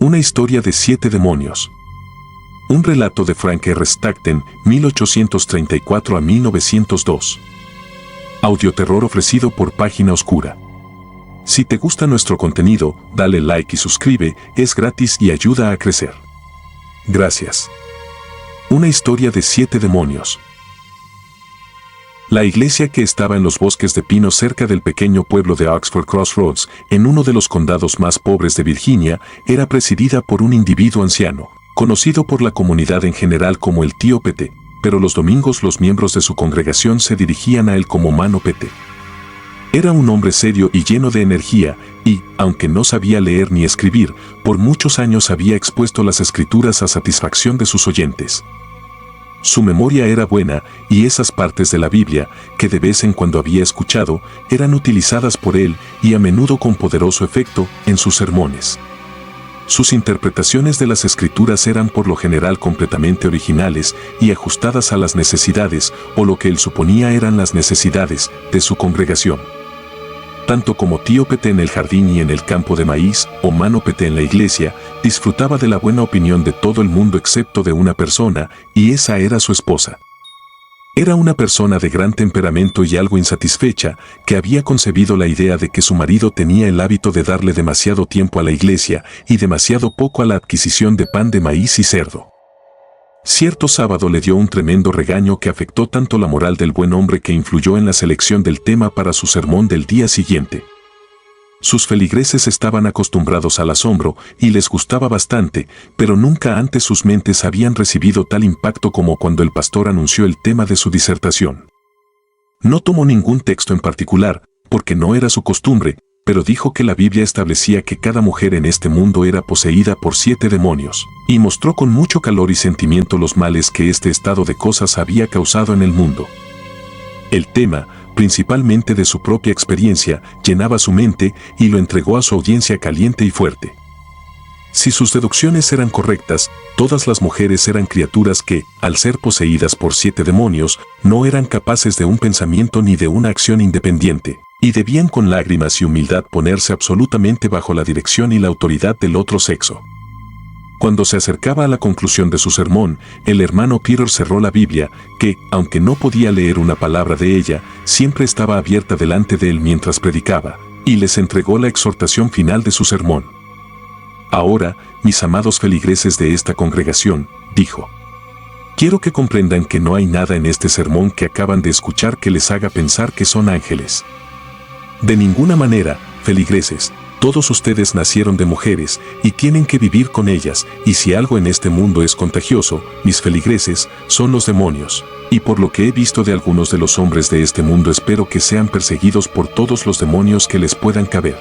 Una historia de 7 demonios. Un relato de Frank R. Stockton, 1834 a 1902. Audioterror ofrecido por Página Oscura. Si te gusta nuestro contenido, dale like y suscribe, es gratis y ayuda a crecer. Gracias. Una historia de 7 demonios. La iglesia, que estaba en los bosques de pinos cerca del pequeño pueblo de Oxford Crossroads, en uno de los condados más pobres de Virginia, era presidida por un individuo anciano, conocido por la comunidad en general como el tío Pete, pero los domingos los miembros de su congregación se dirigían a él como Mano Pete. Era un hombre serio y lleno de energía, y, aunque no sabía leer ni escribir, por muchos años había expuesto las escrituras a satisfacción de sus oyentes. Su memoria era buena, y esas partes de la Biblia, que de vez en cuando había escuchado, eran utilizadas por él, y a menudo con poderoso efecto, en sus sermones. Sus interpretaciones de las escrituras eran por lo general completamente originales y ajustadas a las necesidades, o lo que él suponía eran las necesidades, de su congregación. Tanto como tío Pete en el jardín y en el campo de maíz, o Mano Pete en la iglesia, disfrutaba de la buena opinión de todo el mundo excepto de una persona, y esa era su esposa. Era una persona de gran temperamento y algo insatisfecha, que había concebido la idea de que su marido tenía el hábito de darle demasiado tiempo a la iglesia y demasiado poco a la adquisición de pan de maíz y cerdo. Cierto sábado le dio un tremendo regaño que afectó tanto la moral del buen hombre que influyó en la selección del tema para su sermón del día siguiente. Sus feligreses estaban acostumbrados al asombro y les gustaba bastante, pero nunca antes sus mentes habían recibido tal impacto como cuando el pastor anunció el tema de su disertación. No tomó ningún texto en particular, porque no era su costumbre, pero dijo que la Biblia establecía que cada mujer en este mundo era poseída por 7 demonios, y mostró con mucho calor y sentimiento los males que este estado de cosas había causado en el mundo. El tema, principalmente de su propia experiencia, llenaba su mente y lo entregó a su audiencia caliente y fuerte. Si sus deducciones eran correctas, todas las mujeres eran criaturas que, al ser poseídas por 7 demonios, no eran capaces de un pensamiento ni de una acción independiente, y debían con lágrimas y humildad ponerse absolutamente bajo la dirección y la autoridad del otro sexo. Cuando se acercaba a la conclusión de su sermón, el hermano Peter cerró la Biblia, que, aunque no podía leer una palabra de ella, siempre estaba abierta delante de él mientras predicaba, y les entregó la exhortación final de su sermón. Ahora, mis amados feligreses de esta congregación, dijo, quiero que comprendan que no hay nada en este sermón que acaban de escuchar que les haga pensar que son ángeles. De ninguna manera, feligreses, todos ustedes nacieron de mujeres y tienen que vivir con ellas, y si algo en este mundo es contagioso, mis feligreses, son los demonios, y por lo que he visto de algunos de los hombres de este mundo espero que sean perseguidos por todos los demonios que les puedan caber.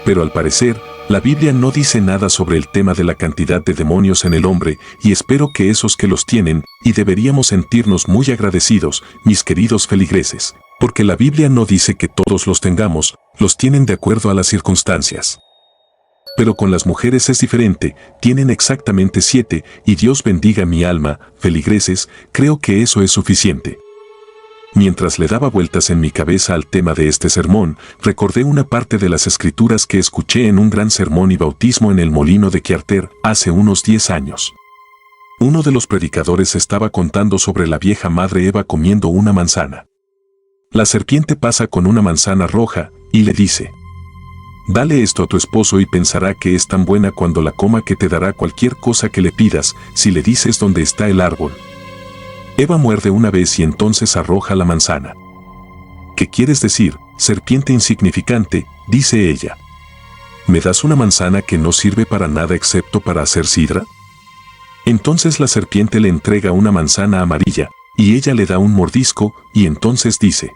Pero al parecer, la Biblia no dice nada sobre el tema de la cantidad de demonios en el hombre, y espero que esos que los tienen, y deberíamos sentirnos muy agradecidos, mis queridos feligreses, porque la Biblia no dice que todos los tengamos, los tienen de acuerdo a las circunstancias. Pero con las mujeres es diferente, tienen exactamente 7, y Dios bendiga mi alma, feligreses, creo que eso es suficiente. Mientras le daba vueltas en mi cabeza al tema de este sermón, recordé una parte de las escrituras que escuché en un gran sermón y bautismo en el molino de Charter, hace unos 10 años. Uno de los predicadores estaba contando sobre la vieja madre Eva comiendo una manzana. La serpiente pasa con una manzana roja, y le dice, dale esto a tu esposo y pensará que es tan buena cuando la coma que te dará cualquier cosa que le pidas, si le dices dónde está el árbol. Eva muerde una vez y entonces arroja la manzana. ¿Qué quieres decir, serpiente insignificante?, dice ella. ¿Me das una manzana que no sirve para nada excepto para hacer sidra? Entonces la serpiente le entrega una manzana amarilla, y ella le da un mordisco, y entonces dice,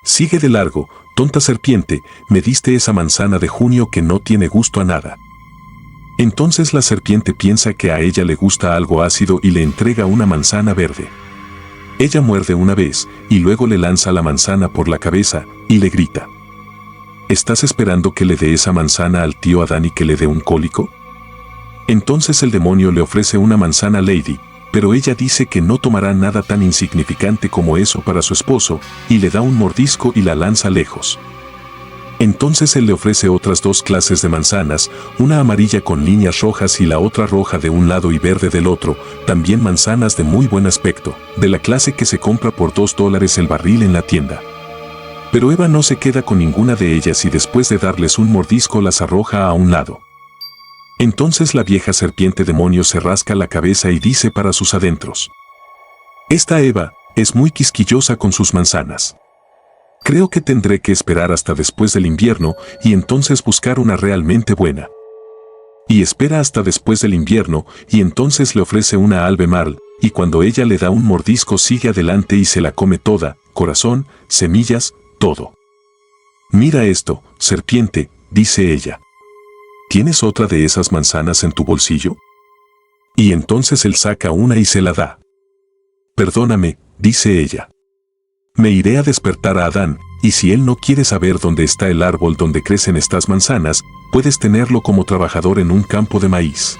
sigue de largo, tonta serpiente, me diste esa manzana de junio que no tiene gusto a nada. Entonces la serpiente piensa que a ella le gusta algo ácido y le entrega una manzana verde. Ella muerde una vez, y luego le lanza la manzana por la cabeza, y le grita, ¿estás esperando que le dé esa manzana al tío Adán y que le dé un cólico? Entonces el demonio le ofrece una manzana Lady, pero ella dice que no tomará nada tan insignificante como eso para su esposo, y le da un mordisco y la lanza lejos. Entonces él le ofrece otras 2 clases de manzanas, una amarilla con líneas rojas y la otra roja de un lado y verde del otro, también manzanas de muy buen aspecto, de la clase que se compra por $2 el barril en la tienda. Pero Eva no se queda con ninguna de ellas y después de darles un mordisco las arroja a un lado. Entonces la vieja serpiente demonio se rasca la cabeza y dice para sus adentros: «Esta Eva es muy quisquillosa con sus manzanas. Creo que tendré que esperar hasta después del invierno y entonces buscar una realmente buena». Y espera hasta después del invierno y entonces le ofrece una Albemarle, y cuando ella le da un mordisco sigue adelante y se la come toda, corazón, semillas, todo. «Mira esto, serpiente», dice ella. «¿Tienes otra de esas manzanas en tu bolsillo?». Y entonces él saca una y se la da. «Perdóname», dice ella. «Me iré a despertar a Adán, y si él no quiere saber dónde está el árbol donde crecen estas manzanas, puedes tenerlo como trabajador en un campo de maíz».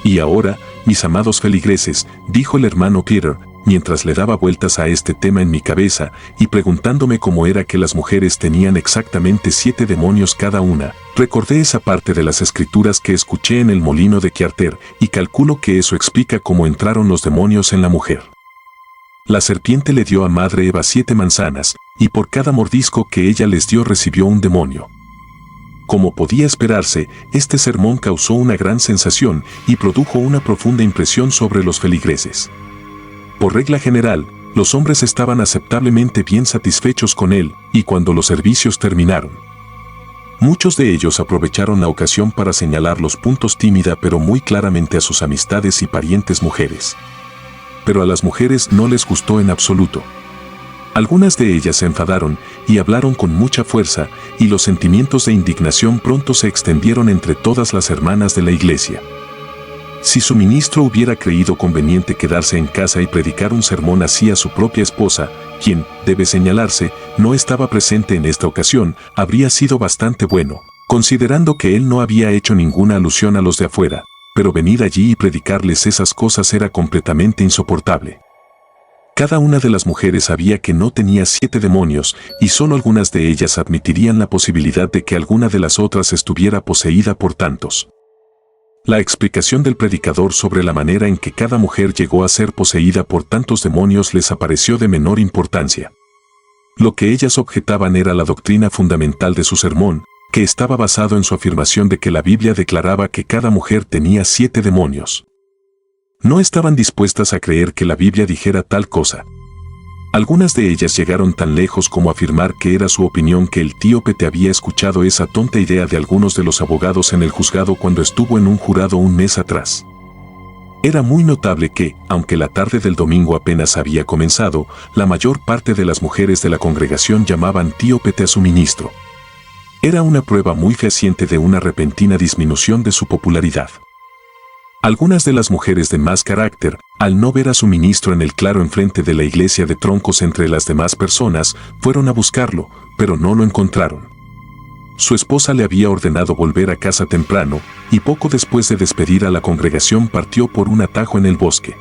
«Y ahora, mis amados feligreses», dijo el hermano Peter, mientras le daba vueltas a este tema en mi cabeza y preguntándome cómo era que las mujeres tenían exactamente 7 demonios cada una, recordé esa parte de las escrituras que escuché en el molino de Kiarter y calculo que eso explica cómo entraron los demonios en la mujer. La serpiente le dio a Madre Eva 7 manzanas, y por cada mordisco que ella les dio recibió un demonio. Como podía esperarse, este sermón causó una gran sensación y produjo una profunda impresión sobre los feligreses. Por regla general, los hombres estaban aceptablemente bien satisfechos con él, y cuando los servicios terminaron, muchos de ellos aprovecharon la ocasión para señalar los puntos tímida pero muy claramente a sus amistades y parientes mujeres. Pero a las mujeres no les gustó en absoluto. Algunas de ellas se enfadaron y hablaron con mucha fuerza, y los sentimientos de indignación pronto se extendieron entre todas las hermanas de la iglesia. Si su ministro hubiera creído conveniente quedarse en casa y predicar un sermón así a su propia esposa, quien, debe señalarse, no estaba presente en esta ocasión, habría sido bastante bueno, considerando que él no había hecho ninguna alusión a los de afuera, pero venir allí y predicarles esas cosas era completamente insoportable. Cada una de las mujeres sabía que no tenía 7 demonios, y solo algunas de ellas admitirían la posibilidad de que alguna de las otras estuviera poseída por tantos. La explicación del predicador sobre la manera en que cada mujer llegó a ser poseída por tantos demonios les apareció de menor importancia. Lo que ellas objetaban era la doctrina fundamental de su sermón, que estaba basado en su afirmación de que la Biblia declaraba que cada mujer tenía 7 demonios. No estaban dispuestas a creer que la Biblia dijera tal cosa. Algunas de ellas llegaron tan lejos como afirmar que era su opinión que el tío Pete había escuchado esa tonta idea de algunos de los abogados en el juzgado cuando estuvo en un jurado un mes atrás. Era muy notable que, aunque la tarde del domingo apenas había comenzado, la mayor parte de las mujeres de la congregación llamaban tío Pete a su ministro. Era una prueba muy fehaciente de una repentina disminución de su popularidad. Algunas de las mujeres de más carácter, al no ver a su ministro en el claro enfrente de la iglesia de troncos entre las demás personas, fueron a buscarlo, pero no lo encontraron. Su esposa le había ordenado volver a casa temprano, y poco después de despedir a la congregación partió por un atajo en el bosque.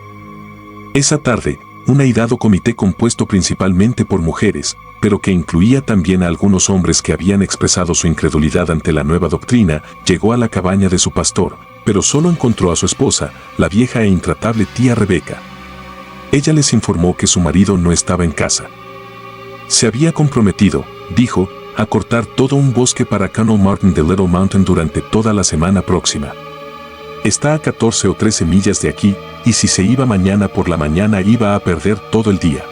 Esa tarde, un airado comité compuesto principalmente por mujeres, pero que incluía también a algunos hombres que habían expresado su incredulidad ante la nueva doctrina, llegó a la cabaña de su pastor, pero solo encontró a su esposa, la vieja e intratable tía Rebeca. Ella les informó que su marido no estaba en casa. Se había comprometido, dijo, a cortar todo un bosque para Colonel Martin de Little Mountain durante toda la semana próxima. Está a 14 o 13 millas de aquí, y si se iba mañana por la mañana iba a perder todo el día.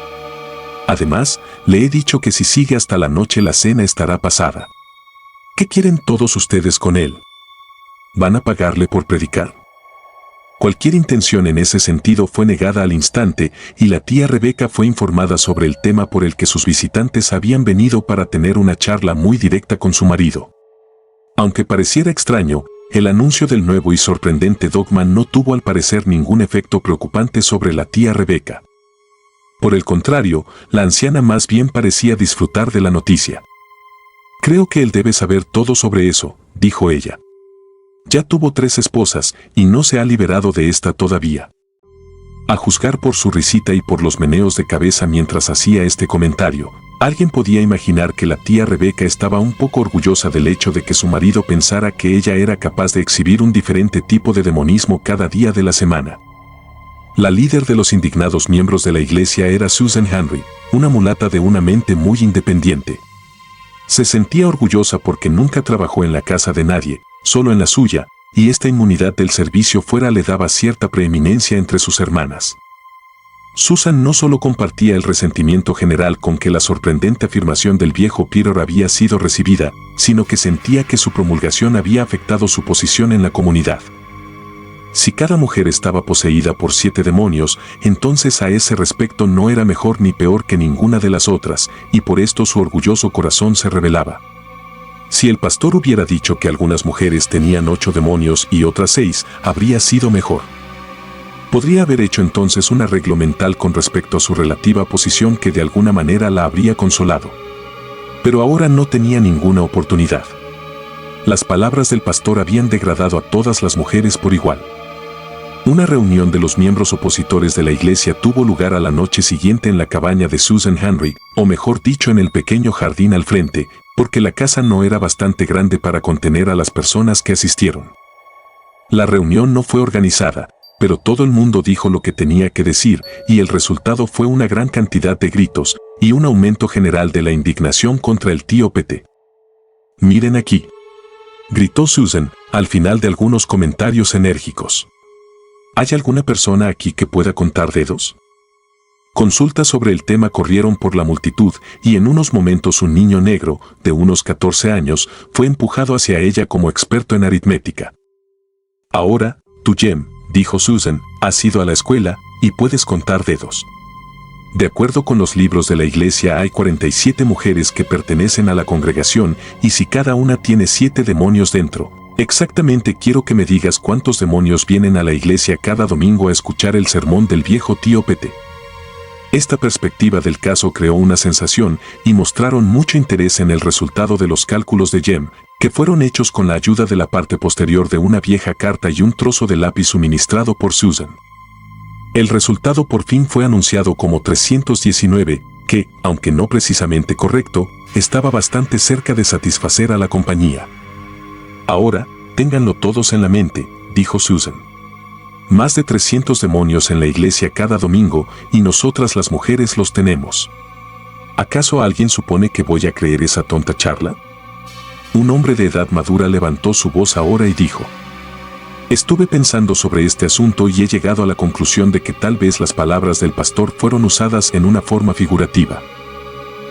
Además, le he dicho que si sigue hasta la noche la cena estará pasada. ¿Qué quieren todos ustedes con él? ¿Van a pagarle por predicar? Cualquier intención en ese sentido fue negada al instante y la tía Rebeca fue informada sobre el tema por el que sus visitantes habían venido para tener una charla muy directa con su marido. Aunque pareciera extraño, el anuncio del nuevo y sorprendente dogma no tuvo al parecer ningún efecto preocupante sobre la tía Rebeca. Por el contrario, la anciana más bien parecía disfrutar de la noticia. «Creo que él debe saber todo sobre eso», dijo ella. «Ya tuvo 3 esposas y no se ha liberado de esta todavía». A juzgar por su risita y por los meneos de cabeza mientras hacía este comentario, Alguien podía imaginar que la tía Rebeca estaba un poco orgullosa del hecho de que su marido pensara que ella era capaz de exhibir un diferente tipo de demonismo cada día de la semana. La líder de los indignados miembros de la iglesia era Susan Henry, una mulata de una mente muy independiente. Se sentía orgullosa porque nunca trabajó en la casa de nadie, solo en la suya, y esta inmunidad del servicio fuera le daba cierta preeminencia entre sus hermanas. Susan no solo compartía el resentimiento general con que la sorprendente afirmación del viejo Peter había sido recibida, sino que sentía que su promulgación había afectado su posición en la comunidad. Si cada mujer estaba poseída por 7 demonios, entonces a ese respecto no era mejor ni peor que ninguna de las otras, y por esto su orgulloso corazón se rebelaba. Si el pastor hubiera dicho que algunas mujeres tenían 8 demonios y otras 6, habría sido mejor. Podría haber hecho entonces un arreglo mental con respecto a su relativa posición que de alguna manera la habría consolado. Pero ahora no tenía ninguna oportunidad. Las palabras del pastor habían degradado a todas las mujeres por igual. Una reunión de los miembros opositores de la iglesia tuvo lugar a la noche siguiente en la cabaña de Susan Henry, o mejor dicho en el pequeño jardín al frente, porque la casa no era bastante grande para contener a las personas que asistieron. La reunión no fue organizada, pero todo el mundo dijo lo que tenía que decir, y el resultado fue una gran cantidad de gritos, y un aumento general de la indignación contra el tío Pete. «Miren aquí», gritó Susan, al final de algunos comentarios enérgicos. ¿Hay alguna persona aquí que pueda contar dedos? Consultas sobre el tema corrieron por la multitud y en unos momentos un niño negro, de unos 14 años, fue empujado hacia ella como experto en aritmética. «Ahora, tú, Jem», dijo Susan, «has ido a la escuela y puedes contar dedos. De acuerdo con los libros de la iglesia hay 47 mujeres que pertenecen a la congregación y si cada una tiene 7 demonios dentro, exactamente quiero que me digas cuántos demonios vienen a la iglesia cada domingo a escuchar el sermón del viejo tío Pete». Esta perspectiva del caso creó una sensación y mostraron mucho interés en el resultado de los cálculos de Jem, que fueron hechos con la ayuda de la parte posterior de una vieja carta y un trozo de lápiz suministrado por Susan. El resultado por fin fue anunciado como 319, que, aunque no precisamente correcto, estaba bastante cerca de satisfacer a la compañía. «Ahora, ténganlo todos en la mente», dijo Susan. «Más de 300 demonios en la iglesia cada domingo y nosotras las mujeres los tenemos. ¿Acaso alguien supone que voy a creer esa tonta charla?» Un hombre de edad madura levantó su voz ahora y dijo: «Estuve pensando sobre este asunto y he llegado a la conclusión de que tal vez las palabras del pastor fueron usadas en una forma figurativa.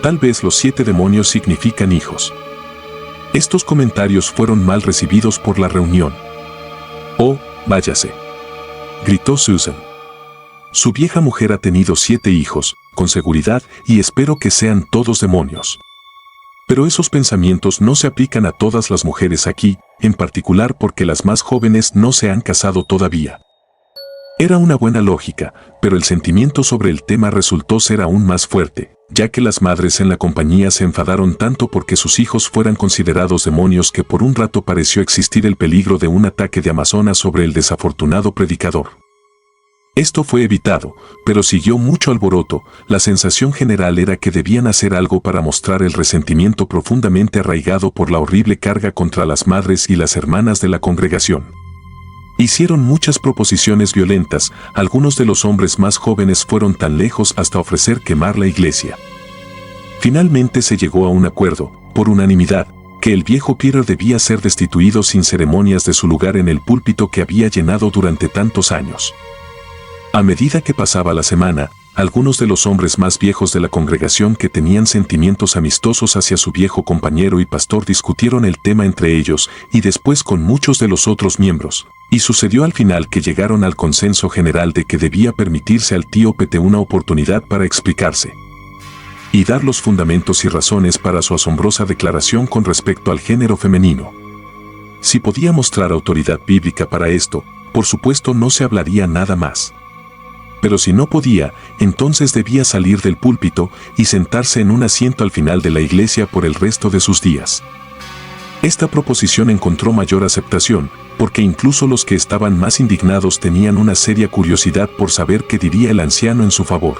Tal vez los 7 demonios significan hijos». Estos comentarios fueron mal recibidos por la reunión. «Oh, váyase», gritó Susan. «Su vieja mujer ha tenido 7 hijos, con seguridad, y espero que sean todos demonios. Pero esos pensamientos no se aplican a todas las mujeres aquí, en particular porque las más jóvenes no se han casado todavía». Era una buena lógica, pero el sentimiento sobre el tema resultó ser aún más fuerte, ya que las madres en la compañía se enfadaron tanto porque sus hijos fueran considerados demonios que por un rato pareció existir el peligro de un ataque de amazonas sobre el desafortunado predicador. Esto fue evitado, pero siguió mucho alboroto. La sensación general era que debían hacer algo para mostrar el resentimiento profundamente arraigado por la horrible carga contra las madres y las hermanas de la congregación. Hicieron muchas proposiciones violentas, algunos de los hombres más jóvenes fueron tan lejos hasta ofrecer quemar la iglesia. Finalmente se llegó a un acuerdo, por unanimidad, que el viejo Peter debía ser destituido sin ceremonias de su lugar en el púlpito que había llenado durante tantos años. A medida que pasaba la semana, algunos de los hombres más viejos de la congregación que tenían sentimientos amistosos hacia su viejo compañero y pastor discutieron el tema entre ellos y después con muchos de los otros miembros, y sucedió al final que llegaron al consenso general de que debía permitirse al tío Pete una oportunidad para explicarse y dar los fundamentos y razones para su asombrosa declaración con respecto al género femenino. Si podía mostrar autoridad bíblica para esto, por supuesto no se hablaría nada más. Pero si no podía, entonces debía salir del púlpito y sentarse en un asiento al final de la iglesia por el resto de sus días. Esta proposición encontró mayor aceptación, porque incluso los que estaban más indignados tenían una seria curiosidad por saber qué diría el anciano en su favor.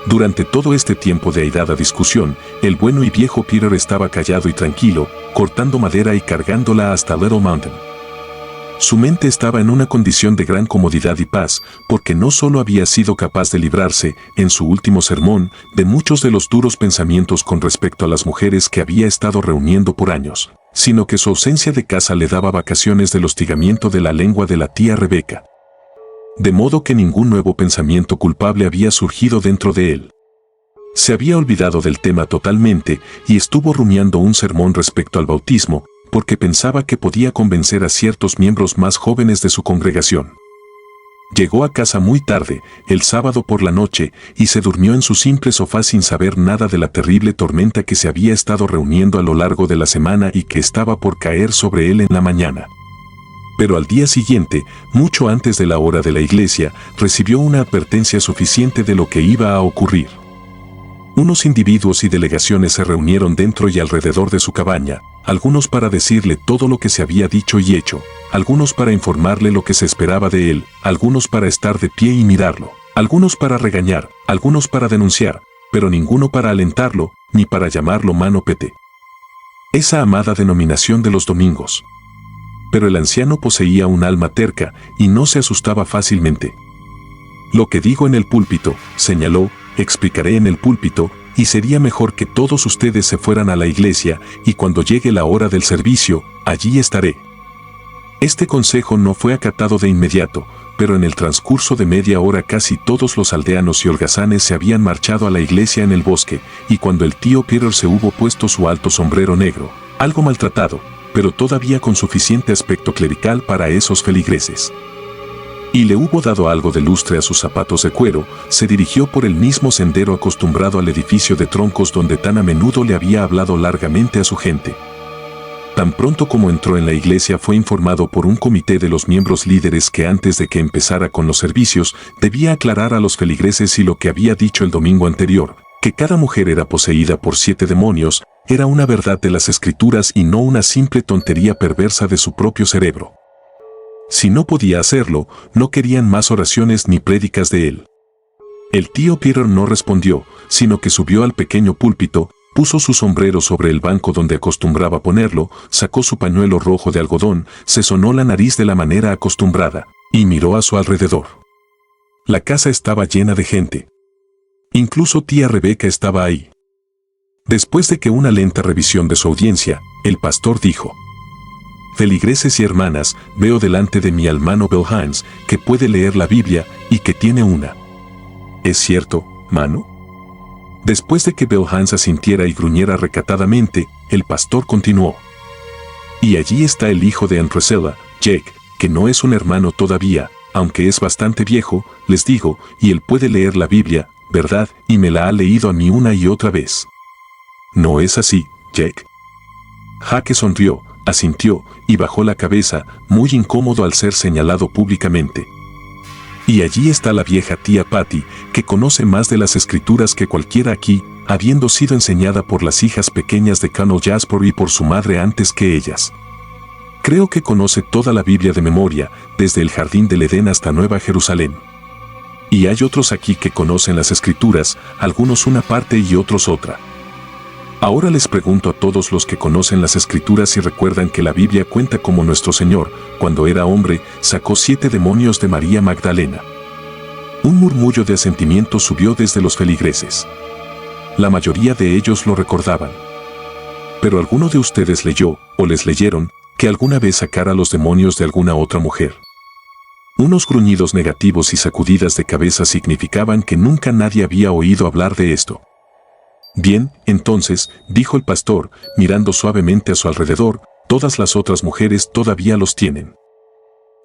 Durante todo este tiempo de airada discusión, el bueno y viejo Peter estaba callado y tranquilo, cortando madera y cargándola hasta Little Mountain. Su mente estaba en una condición de gran comodidad y paz, porque no solo había sido capaz de librarse, en su último sermón, de muchos de los duros pensamientos con respecto a las mujeres que había estado reuniendo por años, sino que su ausencia de casa le daba vacaciones del hostigamiento de la lengua de la tía Rebeca. De modo que ningún nuevo pensamiento culpable había surgido dentro de él. Se había olvidado del tema totalmente y estuvo rumiando un sermón respecto al bautismo, porque pensaba que podía convencer a ciertos miembros más jóvenes de su congregación. Llegó a casa muy tarde, el sábado por la noche, y se durmió en su simple sofá sin saber nada de la terrible tormenta que se había estado reuniendo a lo largo de la semana y que estaba por caer sobre él en la mañana. Pero al día siguiente, mucho antes de la hora de la iglesia, recibió una advertencia suficiente de lo que iba a ocurrir. Unos individuos y delegaciones se reunieron dentro y alrededor de su cabaña, algunos para decirle todo lo que se había dicho y hecho, algunos para informarle lo que se esperaba de él, algunos para estar de pie y mirarlo, algunos para regañar, algunos para denunciar, pero ninguno para alentarlo, ni para llamarlo mano pete. Esa amada denominación de los domingos. Pero el anciano poseía un alma terca y no se asustaba fácilmente. Lo que digo en el púlpito, señaló, explicaré en el púlpito, y sería mejor que todos ustedes se fueran a la iglesia, y cuando llegue la hora del servicio, allí estaré. Este consejo no fue acatado de inmediato, pero en el transcurso de media hora casi todos los aldeanos y holgazanes se habían marchado a la iglesia en el bosque, y cuando el tío Peter se hubo puesto su alto sombrero negro, algo maltratado, pero todavía con suficiente aspecto clerical para esos feligreses, y le hubo dado algo de lustre a sus zapatos de cuero, se dirigió por el mismo sendero acostumbrado al edificio de troncos donde tan a menudo le había hablado largamente a su gente. Tan pronto como entró en la iglesia fue informado por un comité de los miembros líderes que antes de que empezara con los servicios, debía aclarar a los feligreses si lo que había dicho el domingo anterior, que cada mujer era poseída por 7 demonios, era una verdad de las Escrituras y no una simple tontería perversa de su propio cerebro. Si no podía hacerlo, no querían más oraciones ni prédicas de él. El tío Peter no respondió, sino que subió al pequeño púlpito, puso su sombrero sobre el banco donde acostumbraba ponerlo, sacó su pañuelo rojo de algodón, se sonó la nariz de la manera acostumbrada, y miró a su alrededor. La casa estaba llena de gente. Incluso tía Rebeca estaba ahí. Después de que una lenta revisión de su audiencia, el pastor dijo: feligreses y hermanas, veo delante de mi hermano Bill Hines, que puede leer la Biblia y que tiene una. ¿Es cierto, mano? Después de que Bill Hines asintiera y gruñera recatadamente, el pastor continuó: y allí está el hijo de Aunt Priscilla, Jake, que no es un hermano todavía, aunque es bastante viejo, les digo, y él puede leer la Biblia, ¿verdad? Y me la ha leído a mí una y otra vez. ¿No es así, Jake? Jake sonrió, asintió y bajó la cabeza, muy incómodo al ser señalado públicamente. Y allí está la vieja tía Patty, que conoce más de las Escrituras que cualquiera aquí, habiendo sido enseñada por las hijas pequeñas de Colonel Jasper y por su madre antes que ellas. Creo que conoce toda la Biblia de memoria, desde el Jardín del Edén hasta Nueva Jerusalén. Y hay otros aquí que conocen las Escrituras, algunos una parte y otros otra. Ahora les pregunto a todos los que conocen las Escrituras si recuerdan que la Biblia cuenta cómo nuestro Señor, cuando era hombre, sacó 7 demonios de María Magdalena. Un murmullo de asentimiento subió desde los feligreses. La mayoría de ellos lo recordaban. Pero alguno de ustedes leyó, o les leyeron, que alguna vez sacara los demonios de alguna otra mujer. Unos gruñidos negativos y sacudidas de cabeza significaban que nunca nadie había oído hablar de esto. Bien, entonces, dijo el pastor, mirando suavemente a su alrededor, todas las otras mujeres todavía los tienen.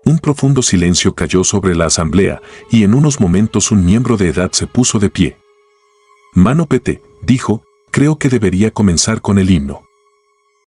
Un profundo silencio cayó sobre la asamblea, y en unos momentos un miembro de edad se puso de pie. Mano Pete, dijo, creo que debería comenzar con el himno.